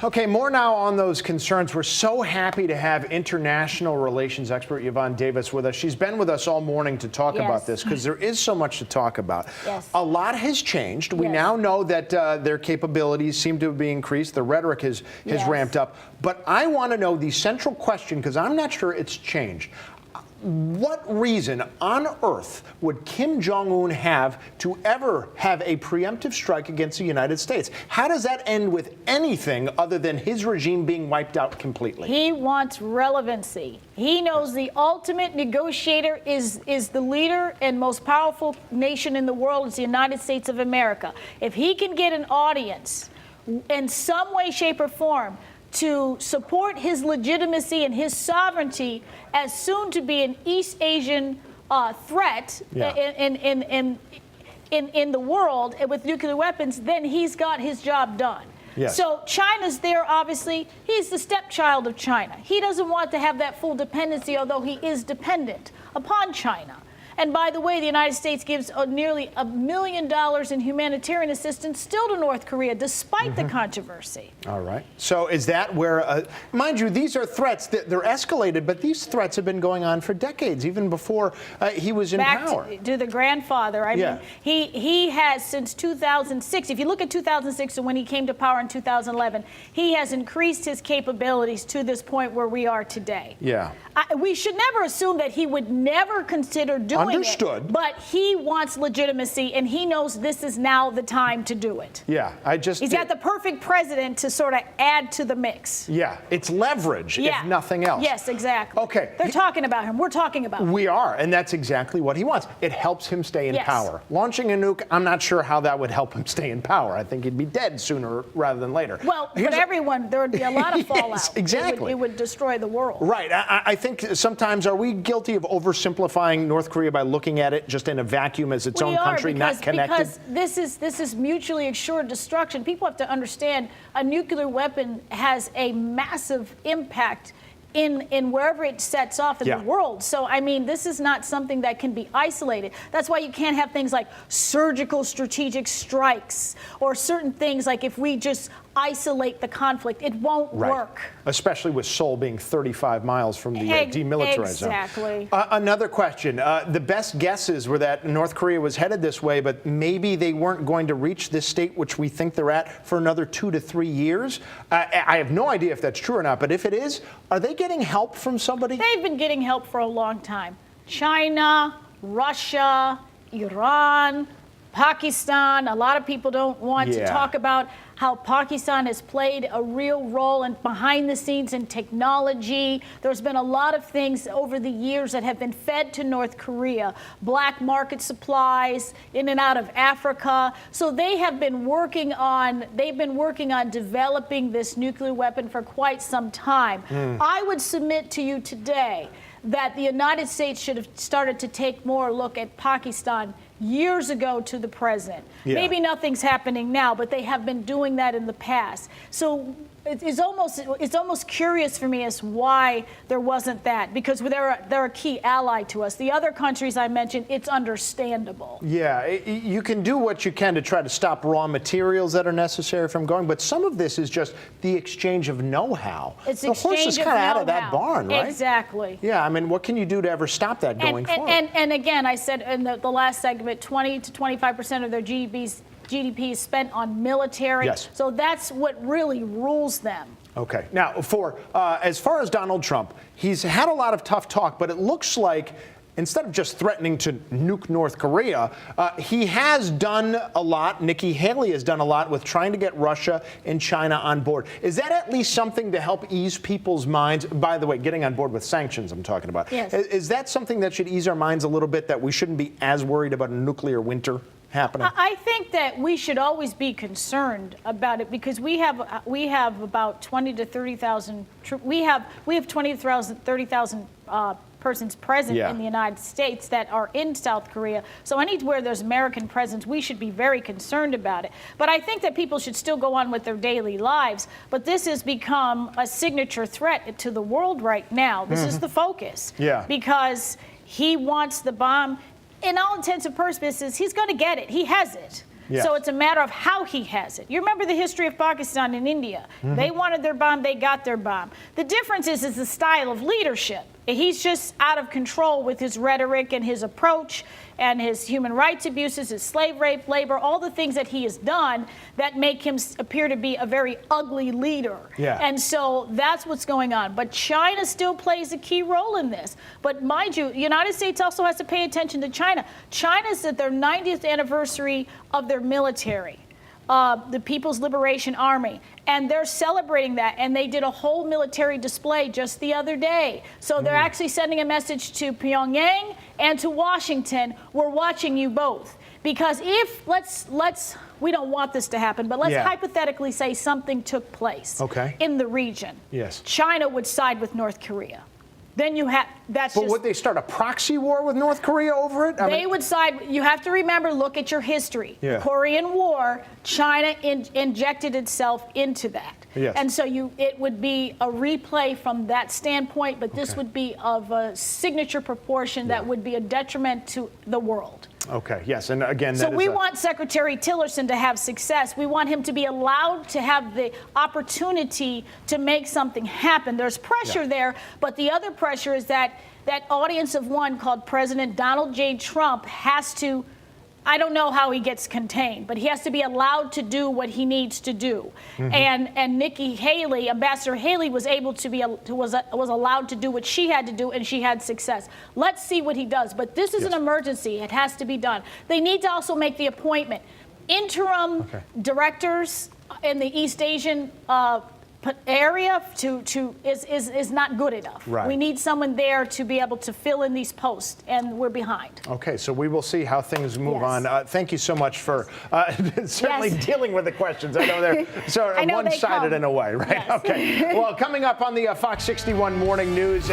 Okay, more now on those concerns. We're so happy to have international relations expert Yvonne Davis with us. She's been with us all morning to talk about this because there is so much to talk about. Yes. A lot has changed. We now know that their capabilities seem to be increased. The rhetoric has ramped up. But I want to know the central question, because I'm not sure it's changed. What reason on earth would Kim Jong-un have to ever have a preemptive strike against the United States? How does that end with anything other than his regime being wiped out completely? He wants relevancy. He knows the ultimate negotiator is the leader and most powerful nation in the world is the United States of America. If he can get an audience in some way, shape, or form to support his legitimacy and his sovereignty as soon to be an East Asian threat in the world with nuclear weapons, then he's got his job done. Yes. So China's there, obviously. He's the stepchild of China. He doesn't want to have that full dependency, although he is dependent upon China. And by the way, the United States gives nearly $1 million in humanitarian assistance still to North Korea, despite the controversy. All right. So is that where, mind you, these are threats that they're escalated, but these threats have been going on for decades, even before he was in power. Back to the grandfather. I mean, he has since 2006. If you look at 2006 and when he came to power in 2011, he has increased his capabilities to this point where we are today. Yeah. We should never assume that he would never consider doing Understood. it. But he wants legitimacy, and he knows this is now the time to do it. Yeah, he's got the perfect president to sort of add to the mix. Yeah, it's leverage, if nothing else. Yes, exactly. Okay. They're talking about him. We're talking about him. We are, and that's exactly what he wants. It helps him stay in power. Launching a nuke, I'm not sure how that would help him stay in power. I think he'd be dead sooner rather than later. Well, but everyone, there would be a lot of fallout. Yes, exactly. It would destroy the world. Right. I think sometimes, are we guilty of oversimplifying North Korea by looking at it just in a vacuum as its own country, not connected? Because this is mutually assured destruction. People have to understand a nuclear weapon has a massive impact in wherever it sets off in the world. So, I mean, this is not something that can be isolated. That's why you can't have things like surgical strategic strikes or certain things like if we just isolate the conflict, it won't work. Especially with Seoul being 35 miles from the demilitarized zone. Exactly. Another question. The best guesses were that North Korea was headed this way, but maybe they weren't going to reach this state, which we think they're at, for another 2 to 3 years. I have no idea if that's true or not, but if it is, are they getting help from somebody? They've been getting help for a long time. China, Russia, Iran, Pakistan. A lot of people don't want to talk about how Pakistan has played a real role in behind the scenes in technology. There's been a lot of things over the years that have been fed to North Korea, black market supplies in and out of Africa. So they have been working on, developing this nuclear weapon for quite some time. I would submit to you today that the United States should have started to take more look at Pakistan years ago to the present. Maybe nothing's happening now, but they have been doing that in the past. So it's almost curious for me as why there wasn't that, because they're a key ally to us. The other countries I mentioned, it's understandable. Yeah, you can do what you can to try to stop raw materials that are necessary from going, but some of this is just the exchange of know-how. The horse is kind of out of that barn, right? Exactly. Yeah, I mean, what can you do to ever stop that going forward? And again, I said in the last segment, 20 to 25% of their GDP is spent on military. Yes. So that's what really rules them. Okay. Now, as far as Donald Trump, he's had a lot of tough talk, but it looks like instead of just threatening to nuke North Korea, he has done a lot. Nikki Haley has done a lot with trying to get Russia and China on board. Is that at least something to help ease people's minds? By the way, getting on board with sanctions I'm talking about. Yes. Is that something that should ease our minds a little bit, that we shouldn't be as worried about a nuclear winter happening? I think that we should always be concerned about it because we have about 20 to 30,000. We have 20 to 30,000 persons present in the United States that are in South Korea. So anywhere there's American presence, we should be very concerned about it. But I think that people should still go on with their daily lives. But this has become a signature threat to the world right now. This is the focus. Yeah. Because he wants the bomb. In all intents and purposes, he's going to get it. He has it. Yes. So it's a matter of how he has it. You remember the history of Pakistan and India. They wanted their bomb, they got their bomb. The difference is the style of leadership. He's just out of control with his rhetoric and his approach and his human rights abuses, his slave rape, labor, all the things that he has done that make him appear to be a very ugly leader. Yeah. And so that's what's going on. But China still plays a key role in this. But mind you, the United States also has to pay attention to China. China's at their 90th anniversary of their military. The People's Liberation Army, and they're celebrating that, and they did a whole military display just the other day. So they're actually sending a message to Pyongyang and to Washington. We're watching you both, because if we don't want this to happen, but let's hypothetically say something took place in the region. Yes. China would side with North Korea. Then you have But would they start a proxy war with North Korea over it? They would side. You have to remember, look at your history. Yeah. The Korean War, China injected itself into that. Yes. And so it would be a replay from that standpoint, but this would be of a signature proportion that would be a detriment to the world. Okay, yes, and again, so we want Secretary Tillerson to have success. We want him to be allowed to have the opportunity to make something happen. There's pressure there, but the other pressure is that that audience of one called President Donald J. Trump has to, I don't know how he gets contained, but he has to be allowed to do what he needs to do. And Nikki Haley, Ambassador Haley, was able to be was allowed to do what she had to do, and she had success. Let's see what he does. But this is an emergency; it has to be done. They need to also make the appointment. Interim directors in the East Asian area is not good enough. Right. We need someone there to be able to fill in these posts, and we're behind. Okay, so we will see how things move on. Thank you so much for certainly dealing with the questions. I know they're sort of one-sided in a way, right? Yes. Okay. Well, coming up on the Fox 61 Morning News.